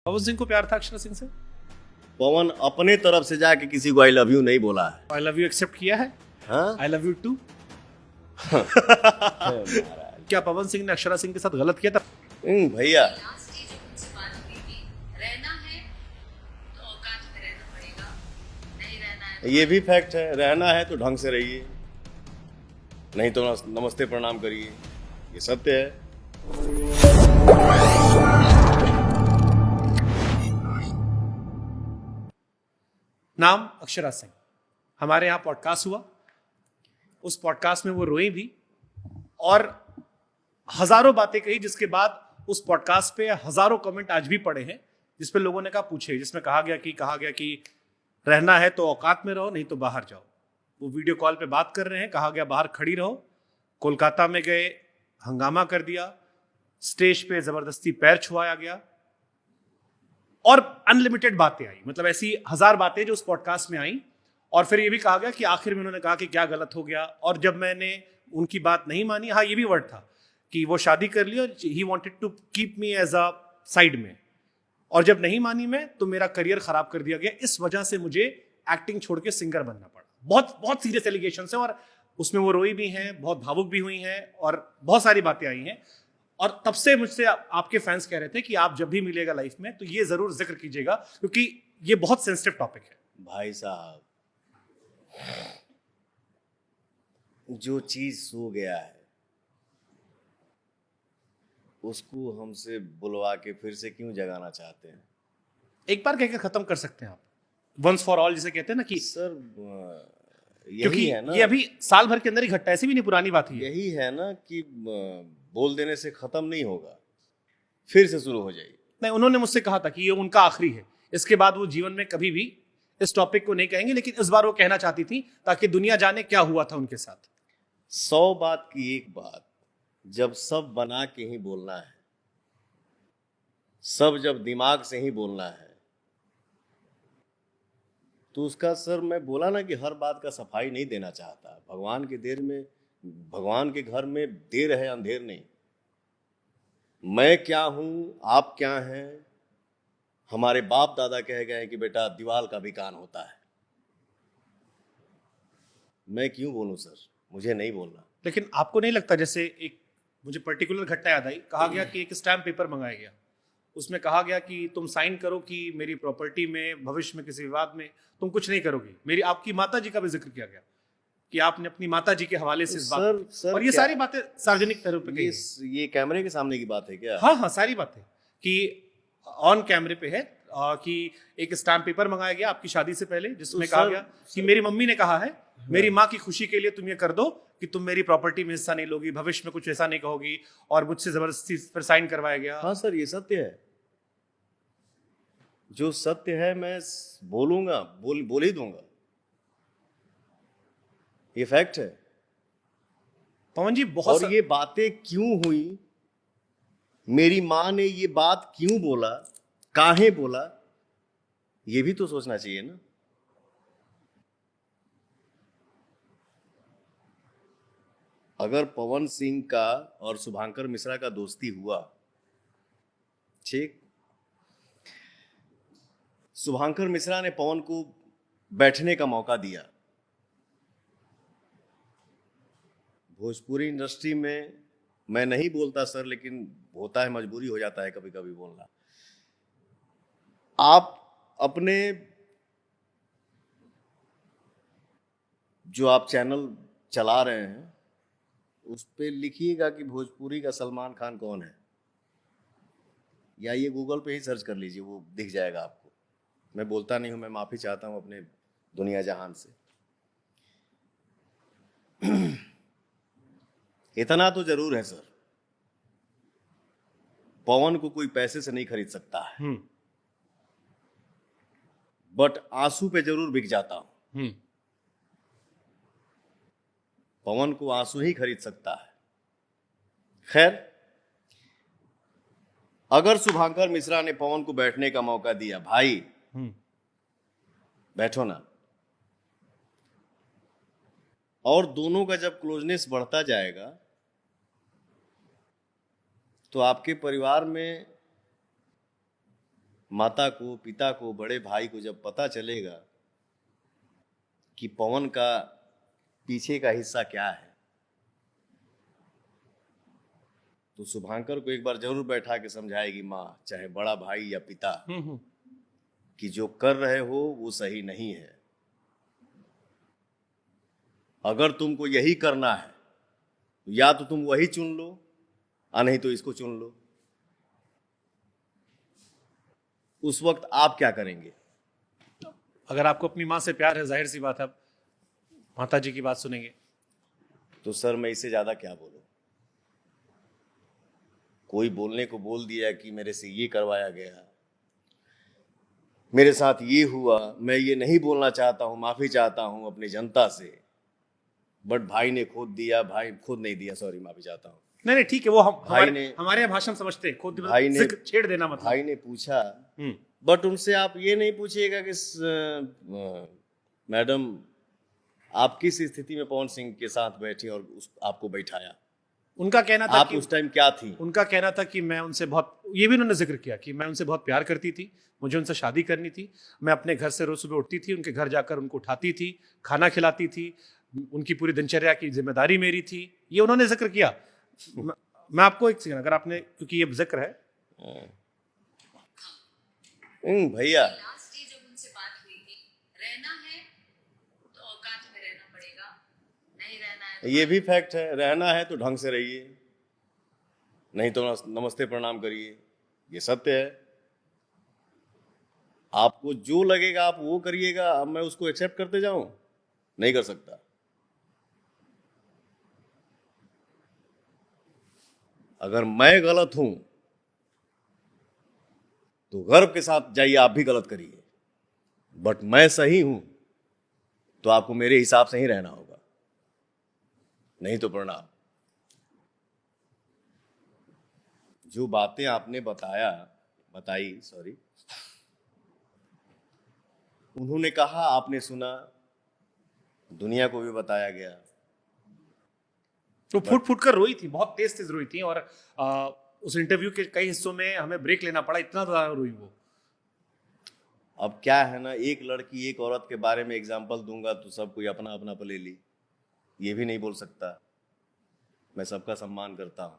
पवन सिंह को प्यार था अक्षरा सिंह से? पवन अपने तरफ से जाके किसी को आई लव यू नहीं बोला है। आई लव यू एक्सेप्ट किया है? हाँ? I love you too. क्या पवन सिंह ने अक्षरा सिंह के साथ गलत किया था? भैया ये भी फैक्ट है, रहना है तो ढंग से रहिए, नहीं तो नमस्ते प्रणाम करिए, ये सत्य है। नाम अक्षरा सिंह। हमारे यहाँ पॉडकास्ट हुआ, उस पॉडकास्ट में वो रोई भी और हजारों बातें कही, जिसके बाद उस पॉडकास्ट पे हजारों कमेंट आज भी पड़े हैं जिसपे लोगों ने कहा पूछे, जिसमें कहा गया कि रहना है तो औकात में रहो, नहीं तो बाहर जाओ। वो वीडियो कॉल पे बात कर रहे हैं, कहा गया बाहर खड़ी रहो। कोलकाता में गए, हंगामा कर दिया, स्टेज पे जबरदस्ती पैर छुआया गया और अनलिमिटेड बातें आई, मतलब ऐसी 1000 बातें जो उस पॉडकास्ट में आई। और फिर ये भी कहा गया कि आखिर में उन्होंने कहा कि क्या गलत हो गया, और जब मैंने उनकी बात नहीं मानी, हाँ ये भी वर्ड था कि वो शादी कर ली और ही wanted to keep me as a side में, और जब नहीं मानी मैं तो मेरा करियर खराब कर दिया गया, इस वजह से मुझे एक्टिंग छोड़ के सिंगर बनना पड़ा। बहुत बहुत सीरियस एलिगेशंस हैं और उसमें वो रोई भी हैं, बहुत भावुक भी हुई हैं और बहुत सारी बातें आई हैं। और तब से मुझसे आपके फैंस कह रहे थे कि आप जब भी मिलेगा लाइफ में तो ये जरूर जिक्र कीजिएगा, क्योंकि ये बहुत सेंसिटिव टॉपिक है। भाई साहब, जो चीज सो गया है उसको हमसे बुलवा के फिर से क्यों जगाना चाहते हैं? एक बार कहकर खत्म कर सकते हैं आप, वंस फॉर ऑल जिसे कहते हैं ना कि सर क्योंकि यही है ना, ये अभी साल भर के अंदर ही घटना, ऐसी भी नहीं पुरानी बात है। यही है ना कि बोल देने से खत्म नहीं होगा, फिर से शुरू हो जाएगी। नहीं, उन्होंने मुझसे कहा था कि ये उनका आखिरी है, इसके बाद वो जीवन में कभी भी इस टॉपिक को नहीं कहेंगे, लेकिन इस बार वो कहना चाहती थी ताकि दुनिया जाने क्या हुआ था उनके साथ। 100 बात की एक बात, जब सब बना के ही बोलना है, सब जब दिमाग से ही बोलना है, तो उसका सर मैं बोला ना कि हर बात का सफाई नहीं देना चाहता। भगवान के घर में देर है, अंधेर नहीं। मैं क्या हूं, आप क्या हैं, हमारे बाप दादा कह गए कि बेटा दीवाल का भी कान होता है। मैं क्यों बोलूं सर, मुझे नहीं बोलना। लेकिन आपको नहीं लगता, जैसे एक मुझे पर्टिकुलर घटना याद आई, कहा गया कि एक स्टैम्प पेपर मंगाया गया, उसमें कहा गया कि तुम साइन करो कि मेरी प्रॉपर्टी में भविष्य में किसी विवाद में तुम कुछ नहीं करोगे। मेरी आपकी माता जी का भी जिक्र किया गया कि आपने अपनी माता जी के हवाले से इस बात, और ये सारी बातें सार्वजनिक तरह पे कही। ये कैमरे के सामने की बात है क्या? हाँ, सारी बातें कि ऑन कैमरे पे है कि एक स्टैम्प पेपर मंगाया गया आपकी शादी से पहले, जिसमें कहा गया कि मेरी मम्मी ने कहा है, मेरी माँ की खुशी के लिए तुम ये कर दो कि तुम मेरी प्रॉपर्टी में हिस्सा नहीं लोगी, भविष्य में कुछ ऐसा नहीं कहोगी, और मुझसे जबरदस्ती पर साइन करवाया गया। हाँ सर, ये सत्य है। जो सत्य है मैं बोलूंगा, बोल ही दूंगा, ये फैक्ट है। पवन जी बहुत, और ये बातें क्यों हुई, मेरी माँ ने ये बात क्यों बोला, काहे बोला, ये भी तो सोचना चाहिए ना। अगर पवन सिंह का और शुभांकर मिश्रा का दोस्ती हुआ, ठीक, शुभांकर मिश्रा ने पवन को बैठने का मौका दिया। भोजपुरी इंडस्ट्री में मैं नहीं बोलता सर, लेकिन होता है, मजबूरी हो जाता है कभी कभी बोलना। आप अपने जो आप चैनल चला रहे हैं उस पे लिखिएगा कि भोजपुरी का सलमान खान कौन है, या ये गूगल पे ही सर्च कर लीजिए, वो दिख जाएगा आपको। मैं बोलता नहीं हूं, मैं माफी चाहता हूं अपने दुनिया जहान से। इतना तो जरूर है सर, पवन को कोई पैसे से नहीं खरीद सकता है, बट आंसू पे जरूर बिक जाता हूं। पवन को आंसू ही खरीद सकता है। खैर, अगर शुभांकर मिश्रा ने पवन को बैठने का मौका दिया, भाई बैठो ना, और दोनों का जब क्लोजनेस बढ़ता जाएगा तो आपके परिवार में माता को, पिता को, बड़े भाई को जब पता चलेगा कि पवन का पीछे का हिस्सा क्या है, तो शुभांकर को एक बार जरूर बैठा के समझाएगी माँ, चाहे बड़ा भाई या पिता, कि जो कर रहे हो वो सही नहीं है। अगर तुमको यही करना है तो या तो तुम वही चुन लो, और नहीं तो इसको चुन लो। उस वक्त आप क्या करेंगे? अगर आपको अपनी माँ से प्यार है, जाहिर सी बात है आप माता जी की बात सुनेंगे। तो सर मैं इससे ज्यादा क्या बोलूं? कोई बोलने को बोल दिया कि मेरे से ये करवाया गया, मेरे साथ ये हुआ, मैं ये नहीं बोलना चाहता हूं, माफी चाहता हूं अपनी जनता से, बट भाई ने खुद दिया, भाई खुद नहीं दिया, सॉरी माफी चाहता हूं। नहीं ठीक है, वो भाई ने, हमारे यहाँ भाषण समझते हैं, खुद भाई ने जिक्र छेड़ देना मतलब। भाई ने पूछा, बट उनसे आप ये नहीं पूछिएगा कि मैडम आप किस स्थिति में पवन सिंह के साथ बैठी और आपको बैठाया, उनका कहना था आप कि उस टाइम क्या थी? उनका कहना था कि मैं उनसे बहुत, ये भी उन्होंने जिक्र किया कि मैं उनसे बहुत प्यार करती थी, मुझे उनसे शादी करनी थी, मैं अपने घर से रोज सुबह उठती थी, उनके घर जाकर उनको उठाती थी, खाना खिलाती थी, उनकी पूरी दिनचर्या की जिम्मेदारी मेरी थी, ये उन्होंने जिक्र किया। मैं आपको एक सेकंड, अगर आपने, क्योंकि ये जिक्र है भैया, लास्ट डे जब उनसे बात हुई थी, रहना है तो औकात में रहना पड़ेगा, नहीं रहना है तो ये भी फैक्ट है, रहना है तो ढंग से रहिए, नहीं तो नमस्ते प्रणाम करिए, ये सत्य है। आपको जो लगेगा आप वो करिएगा, अब मैं उसको एक्सेप्ट करते जाऊं? नहीं कर सकता। अगर मैं गलत हूं तो गर्व के साथ जाइए, आप भी गलत करिए, बट मैं सही हूं तो आपको मेरे हिसाब से ही रहना होगा, नहीं तो प्रणाम। जो बातें आपने बताई, उन्होंने कहा, आपने सुना, दुनिया को भी बताया गया। तो फुट फुट कर रोई थी, बहुत तेज तेज रोई थी, और उस इंटरव्यू के कई हिस्सों में हमें ब्रेक लेना पड़ा, इतना ज्यादा रोई वो। अब क्या है ना, एक लड़की एक औरत के बारे में एग्जाम्पल दूंगा तो सब कोई अपना अपना ले ली, ये भी नहीं बोल सकता। मैं सबका सम्मान करता हूं।